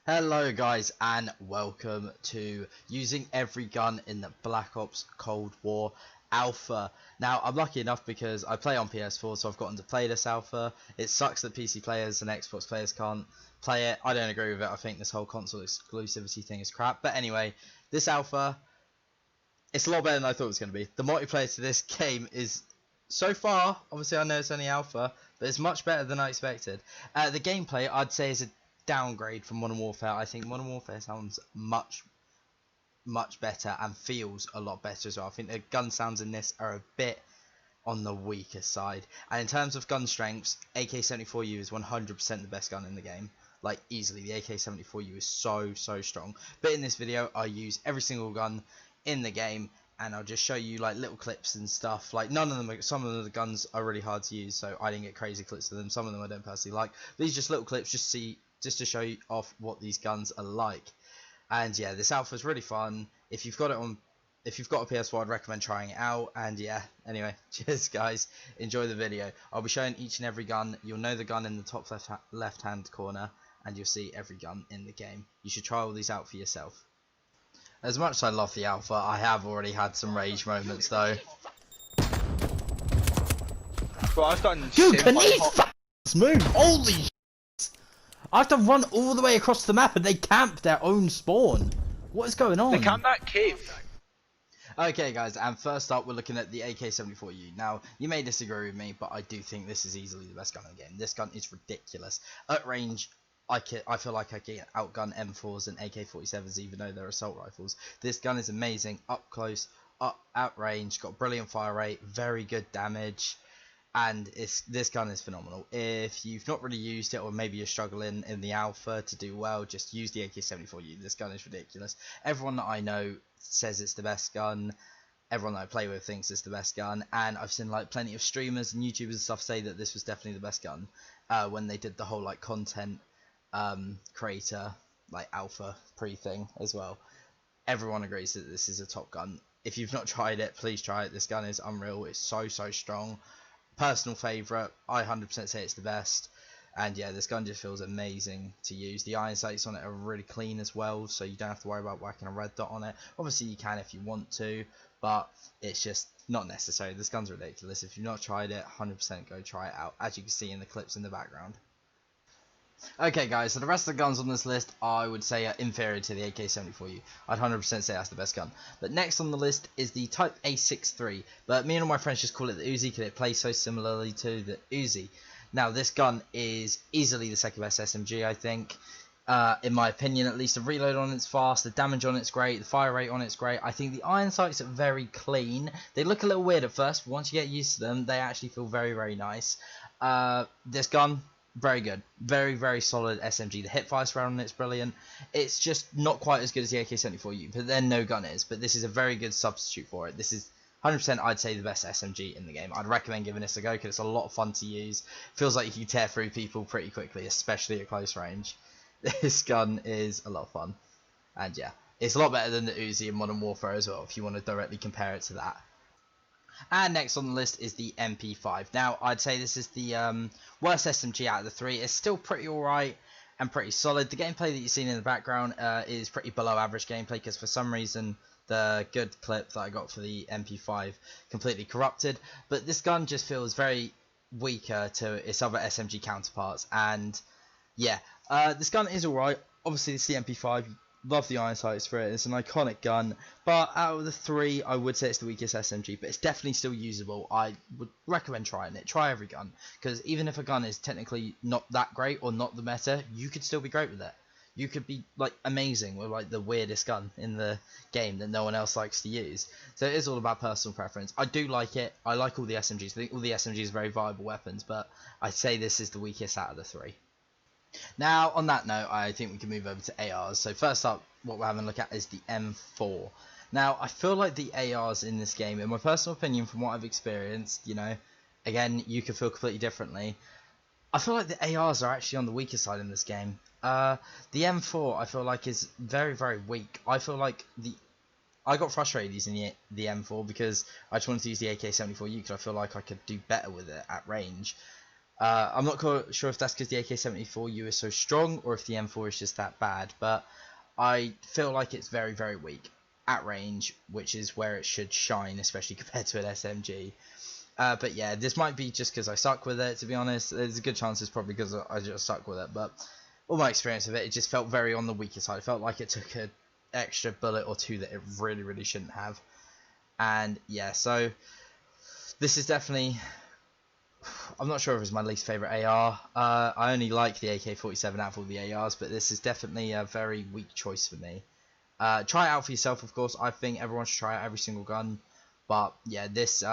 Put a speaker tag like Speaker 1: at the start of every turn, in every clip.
Speaker 1: Hello guys and welcome to using every gun in the Black Ops Cold War alpha. Now I'm lucky enough because I play on PS4, so I've gotten to play this alpha. It sucks that PC players and Xbox players can't play it. I don't agree with it. I think this whole console exclusivity thing is crap. But anyway, this alpha, it's a lot better than I thought it was going to be. The multiplayer to this game is, so far, obviously I know it's only alpha, but it's much better than I expected. The gameplay I'd say is a downgrade from Modern Warfare. I think Modern Warfare sounds much better and feels a lot better as well. I think the gun sounds in this are a bit on the weaker side. And in terms of gun strengths, AK-74U is 100% the best gun in the game. Like, easily, the AK-74U is so strong. But in this video, I use every single gun in the game, and I'll just show you like little clips and stuff. Like, none of them, some of the guns are really hard to use, so I didn't get crazy clips of them. Some of them I don't personally like. These are just little clips, just to show you off what these guns are like. And yeah, this alpha is really fun. If you've got a PS4, I'd recommend trying it out. And yeah, anyway, cheers guys, enjoy the video. I'll be showing each and every gun. You'll know the gun in the top left hand corner, and you'll see every gun in the game. You should try all these out for yourself. As much as I love the alpha, I have already had some rage moments though.
Speaker 2: Bro, I've gotten
Speaker 1: Dude, can these move? Holy shit! I have to run all the way across the map and they camp their own spawn. What is going on?
Speaker 2: They camp that cave.
Speaker 1: Okay guys, and first up we're looking at the AK-74U. Now, you may disagree with me, but I do think this is easily the best gun in the game. This gun is ridiculous. At range, I feel like I can outgun M4s and AK-47s even though they're assault rifles. This gun is amazing, up close, at range, got brilliant fire rate, very good damage. And this gun is phenomenal. If you've not really used it, or maybe you're struggling in the alpha to do well, just use the AK-74U. This gun is ridiculous. Everyone that I know says it's the best gun. Everyone that I play with thinks it's the best gun. And I've seen like plenty of streamers and YouTubers and stuff say that this was definitely the best gun when they did the whole like content creator like alpha pre-thing as well. Everyone agrees that this is a top gun. If you've not tried it, please try it. This gun is unreal. It's so strong. Personal favourite, I 100% say it's the best. And yeah, this gun just feels amazing to use. The iron sights on it are really clean as well, so you don't have to worry about whacking a red dot on it. Obviously you can if you want to, but it's just not necessary. This gun's ridiculous. If you've not tried it, 100% go try it out, as you can see in the clips in the background. Okay guys, so the rest of the guns on this list I would say are inferior to the AK-74U. I'd 100% say that's the best gun. But next on the list is the Type A63, but me and all my friends just call it the Uzi because it plays so similarly to the Uzi. Now this gun is easily the second best SMG, I think. In my opinion at least. The reload on it's fast, the damage on it's great, the fire rate on it's great. I think the iron sights are very clean. They look a little weird at first, but once you get used to them they actually feel very nice. This gun, very good, very solid SMG. The hipfire spread on it's brilliant. It's just not quite as good as the AK-74U, but then no gun is. But this is a very good substitute for it. This is 100% I'd say the best SMG in the game. I'd recommend giving this a go because it's a lot of fun to use. Feels like you can tear through people pretty quickly, especially at close range. This gun is a lot of fun, and yeah, it's a lot better than the Uzi in Modern Warfare as well if you want to directly compare it to that. And next on the list is the MP5. Now, I'd say this is the worst SMG out of the three. It's still pretty alright and pretty solid. The gameplay that you've seen in the background is pretty below average gameplay because for some reason the good clip that I got for the MP5 completely corrupted. But this gun just feels very weaker to its other SMG counterparts. And yeah, this gun is alright. Obviously, it's the MP5. Love the iron sights for it. It's an iconic gun, but out of the three I would say it's the weakest SMG, but it's definitely still usable. I would recommend trying it. Try every gun, because even if a gun is technically not that great or not the meta, you could still be great with it. You could be like amazing with like the weirdest gun in the game that no one else likes to use. So it is all about personal preference. I do like it. I like all the SMGs. I think all the SMGs are very viable weapons, but I'd say this is the weakest out of the three. Now, on that note, I think we can move over to ARs. So first up, what we're having a look at is the M4. Now, I feel like the ARs in this game, in my personal opinion, from what I've experienced, you know, again, you can feel completely differently. I feel like the ARs are actually on the weaker side in this game. The M4, I feel like, is very weak. I feel like I got frustrated using the M4 because I just wanted to use the AK-74U because I feel like I could do better with it at range. I'm not sure if that's because the AK-74U is so strong or if the M4 is just that bad, but I feel like it's very, very weak at range, which is where it should shine, especially compared to an SMG. But yeah, this might be just because I suck with it, to be honest. There's a good chance it's probably because I just suck with it, but all my experience of it, it just felt very on the weaker side. It felt like it took an extra bullet or two that it really, really shouldn't have. And yeah, so this is definitely... I'm not sure if it's my least favourite AR. I only like the AK-47 out of all the ARs, but this is definitely a very weak choice for me. Try it out for yourself, of course. I think everyone should try out every single gun. But yeah, this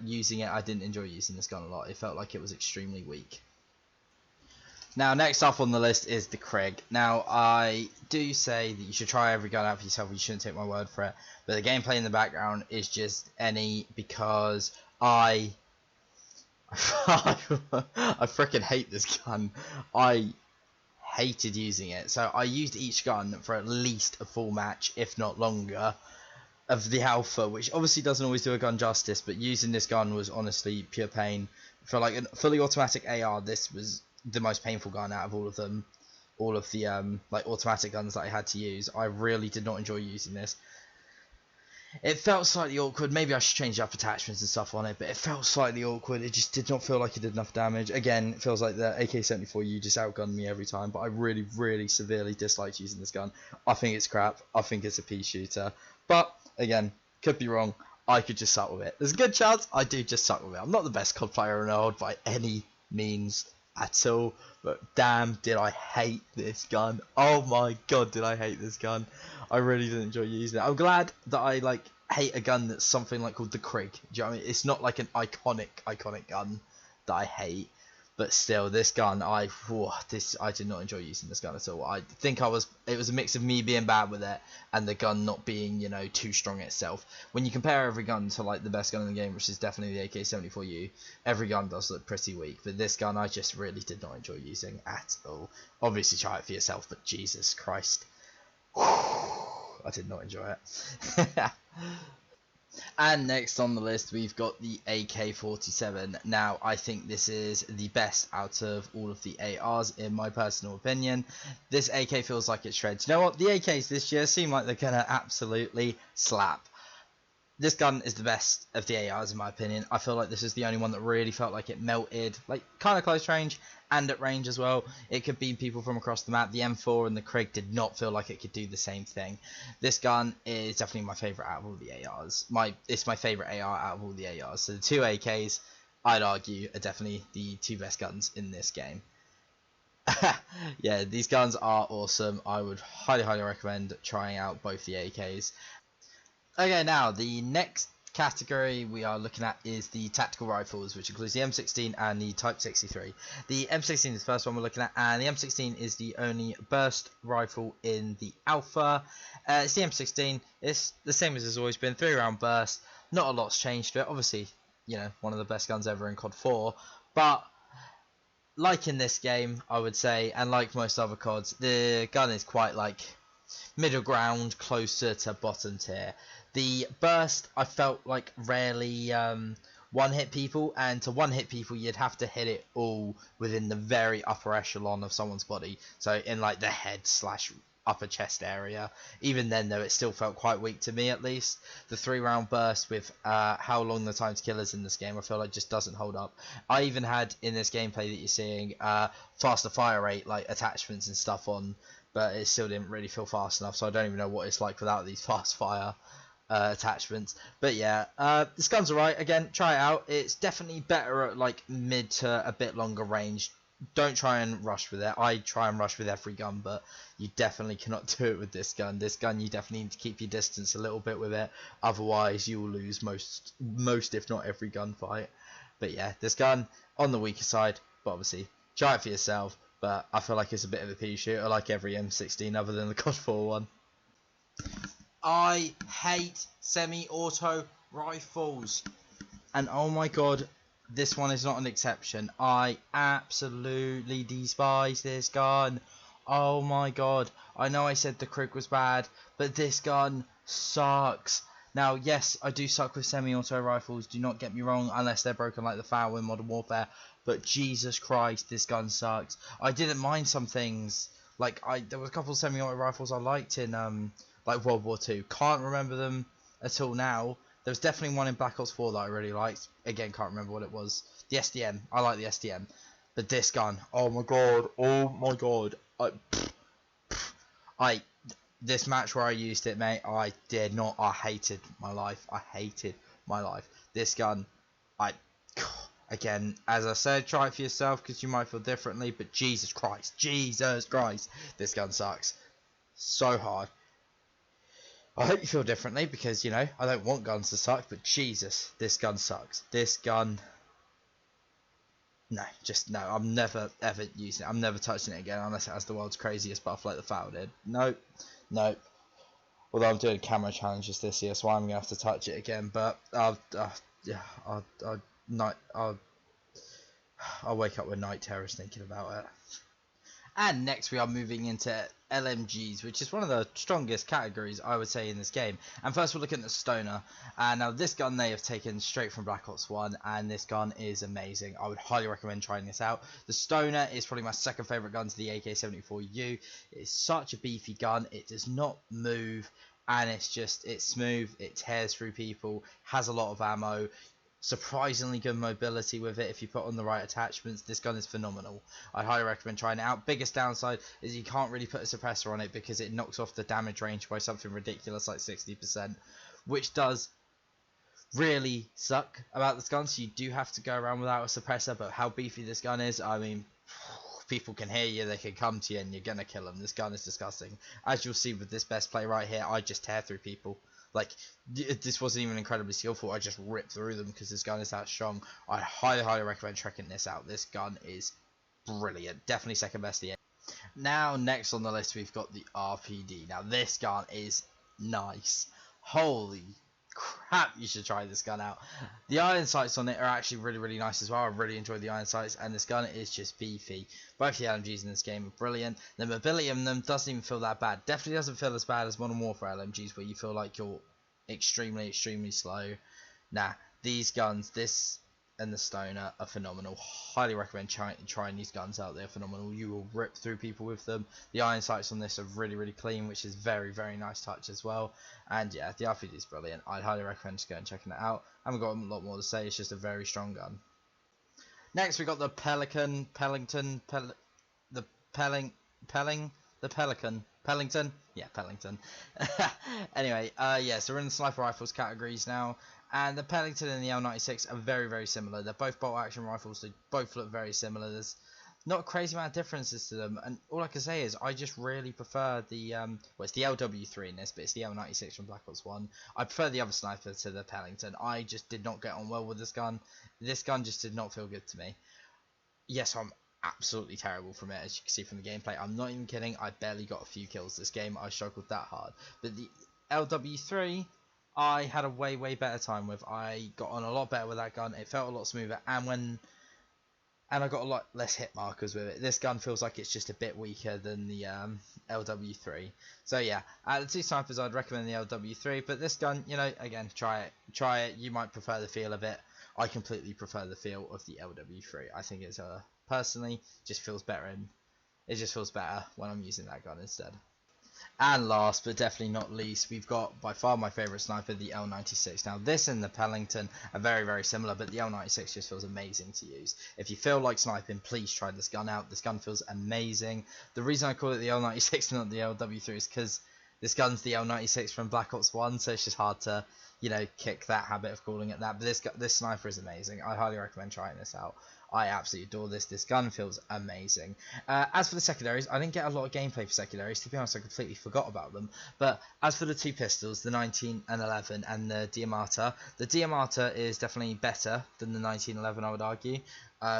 Speaker 1: using it, I didn't enjoy using this gun a lot. It felt like it was extremely weak. Now, next up on the list is the KRIG. Now, I do say that you should try every gun out for yourself. You shouldn't take my word for it. But the gameplay in the background is just because I freaking hate this gun. I hated using it. So I used each gun for at least a full match, if not longer, of the alpha, which obviously doesn't always do a gun justice, but using this gun was honestly pure pain. For like a fully automatic AR, this was the most painful gun out of all of them. All of the like automatic guns that I had to use. I really did not enjoy using this. It felt slightly awkward. Maybe I should change up attachments and stuff on it, but it felt slightly awkward. It just did not feel like it did enough damage. Again, it feels like the AK-74U just outgunned me every time, but I really, really severely disliked using this gun. I think it's crap. I think it's a pea shooter. But, again, could be wrong. I could just suck with it. There's a good chance I do just suck with it. I'm not the best COD player in the world by any means at all, but damn, did I hate this gun. Oh my god, did I hate this gun. I really didn't enjoy using it. I'm glad that I like hate a gun that's something like called the KRIG. Do you know what I mean? It's not like an iconic gun that I hate, but still, this gun, I did not enjoy using this gun at all. I think it was a mix of me being bad with it and the gun not being, you know, too strong itself. When you compare every gun to like the best gun in the game, which is definitely the AK-74U, every gun does look pretty weak. But this gun, I just really did not enjoy using at all. Obviously, try it for yourself, but Jesus Christ, I did not enjoy it. And next on the list, we've got the AK-47. Now, I think this is the best out of all of the ARs, in my personal opinion. This AK feels like it shreds. You know what? The AKs this year seem like they're going to absolutely slap. This gun is the best of the ARs, in my opinion. I feel like this is the only one that really felt like it melted, like kind of close range and at range as well. It could beat people from across the map. The M4 and the KRIG did not feel like it could do the same thing. This gun is definitely my favourite out of all the ARs. It's my favourite AR out of all the ARs. So the two AKs, I'd argue, are definitely the two best guns in this game. Yeah, these guns are awesome. I would highly recommend trying out both the AKs. Okay, now the next category we are looking at is the tactical rifles, which includes the M16 and the Type 63. The M16 is the first one we're looking at, and the M16 is the only burst rifle in the alpha. It's the M16. It's the same as it's always been, 3-round burst. Not a lot's changed to it. Obviously, you know, one of the best guns ever in COD 4, but like in this game, I would say, and like most other CODs, the gun is quite like middle ground, closer to bottom tier. The burst, I felt like rarely one-hit people, and to one-hit people, you'd have to hit it all within the very upper echelon of someone's body, so in like the head / upper chest area. Even then, though, it still felt quite weak to me, at least. The 3-round burst with how long the time to kill is in this game, I feel like just doesn't hold up. I even had, in this gameplay that you're seeing, faster fire rate, like attachments and stuff on, but it still didn't really feel fast enough, so I don't even know what it's like without these fast fire attachments. But yeah, this gun's alright. Again, try it out. It's definitely better at like mid to a bit longer range. Don't try and rush with it. I try and rush with every gun, but you definitely cannot do it with this gun. This gun, you definitely need to keep your distance a little bit with it, otherwise you will lose most if not every gunfight. But yeah, this gun on the weaker side, but obviously try it for yourself. But I feel like it's a bit of a pea shooter, like every M16 other than the COD 4 one. I hate semi-auto rifles, and oh my god, this one is not an exception. I absolutely despise this gun. Oh my god, I know I said the KRIG was bad, but this gun sucks. Now, yes, I do suck with semi-auto rifles, do not get me wrong, unless they're broken like the FAL in Modern Warfare, but Jesus Christ, this gun sucks. I didn't mind some things. Like, there was a couple of semi-auto rifles I liked in like World War II. Can't remember them at all now. There was definitely one in Black Ops 4 that I really liked. Again, can't remember what it was. The SDM. I like the SDM. But this gun, oh my god, this match where I used it, mate, I hated my life. This gun, again, as I said, try it for yourself because you might feel differently, but Jesus Christ, this gun sucks so hard. I hope you feel differently because, you know, I don't want guns to suck, but Jesus, this gun sucks. This gun, no, I'm never ever using it. I'm never touching it again unless it has the world's craziest buff like the Foul did. Nope. Although I'm doing camera challenges this year, so I'm gonna have to touch it again. But I'll wake up with night terrors thinking about it. And next we are moving into LMGs, which is one of the strongest categories I would say in this game. And first we're looking at the Stoner. And now this gun they have taken straight from Black Ops 1, and this gun is amazing. I would highly recommend trying this out. The Stoner is probably my second favourite gun to the AK-74U. It's such a beefy gun, it does not move, and it's smooth, it tears through people, has a lot of ammo. Surprisingly good mobility with it if you put on the right attachments. This gun is phenomenal. I highly recommend trying it out. Biggest downside is you can't really put a suppressor on it because it knocks off the damage range by something ridiculous like 60%, which does really suck about this gun. So you do have to go around without a suppressor, but how beefy this gun is, I mean, people can hear you, they can come to you, and you're gonna kill them. This gun is disgusting. As you'll see with this best play right here, I just tear through people. Like, this wasn't even incredibly skillful, I just ripped through them because this gun is that strong. I highly recommend checking this out. This gun is brilliant. Definitely second best EA. Now, next on the list, we've got the RPD. Now, this gun is nice. Holy crap, you should try this gun out. The iron sights on it are actually really nice as well. I really enjoy the iron sights, and this gun is just beefy. Both the LMGs in this game are brilliant. The mobility on them doesn't even feel that bad. Definitely doesn't feel as bad as Modern Warfare LMGs, where you feel like you're extremely slow. Nah, these guns, this and the Stoner, are phenomenal. Highly recommend trying these guns out. They're phenomenal. You will rip through people with them. The iron sights on this are really clean, which is very nice touch as well. And yeah, the RPD is brilliant. I'd highly recommend just going and checking it out. I haven't got a lot more to say. It's just a very strong gun. Next we got the Pelican, Pellington, Pellington? Yeah, Pellington. Anyway, yeah, so we're in the sniper rifles categories now, and the Pellington and the L96 are very similar. They're both bolt action rifles, they both look very similar. There's not a crazy amount of differences to them, and all I can say is I just really prefer the, well, it's the LW3 in this, but it's the L96 from Black Ops 1. I prefer the other sniper to the Pellington. I just did not get on well with this gun. This gun just did not feel good to me. Yes, I'm absolutely terrible from it, as you can see from the gameplay. I'm not even kidding, I barely got a few kills this game. I struggled that hard. But the LW3 I had a way better time with. I got on a lot better with that gun. It felt a lot smoother, and I got a lot less hit markers with it. This gun feels like it's just a bit weaker than the LW3. So yeah, out of the two snipers I'd recommend the LW3, but this gun, you know, again, try it. You might prefer the feel of it. I completely prefer the feel of the LW3. I think it's personally just feels better, and it just feels better when I'm using that gun instead. And last but definitely not least, we've got by far my favourite sniper, the L96. Now this and the Pellington are very similar, but the L96 just feels amazing to use. If you feel like sniping, please try this gun out. This gun feels amazing. The reason I call it the L96 and not the LW3 is because this gun's the L96 from Black Ops 1, so it's just hard to, you know, kick that habit of calling it that. But this sniper is amazing. I highly recommend trying this out. I absolutely adore this. This gun feels amazing. As for the secondaries, I didn't get a lot of gameplay for secondaries. To be honest, I completely forgot about them. But as for the two pistols, the 1911 and the Diamata, the Diamata is definitely better than the 1911, I would argue,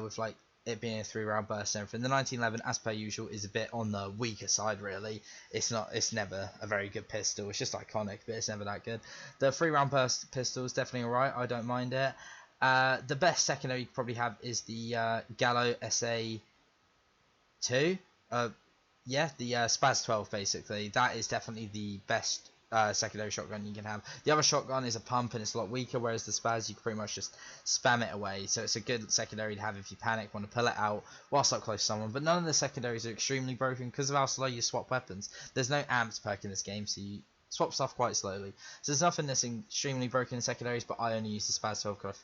Speaker 1: with like it being a 3-round burst and everything. The 1911, as per usual, is a bit on the weaker side, really. It's never a very good pistol. It's just iconic, but it's never that good. The 3-round burst pistol is definitely alright. I don't mind it. The best secondary you probably have is the Gallo SA2. Yeah, the Spaz 12 basically. That is definitely the best secondary shotgun you can have. The other shotgun is a pump and it's a lot weaker, whereas the spaz you can pretty much just spam it away. So it's a good secondary to have if you panic, want to pull it out whilst up close to someone. But none of the secondaries are extremely broken because of how slow you swap weapons. There's no amps perk in this game, so you swap stuff quite slowly. So there's nothing that's extremely broken in secondaries, but I only use the spaz 12 because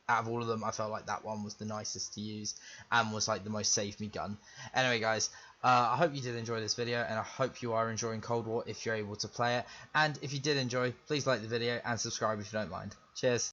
Speaker 1: out of all of them, I felt like that one was the nicest to use and was like the most save me gun. Anyway, guys, I hope you did enjoy this video, and I hope you are enjoying Cold War if you're able to play it. And if you did enjoy, please like the video and subscribe if you don't mind. Cheers.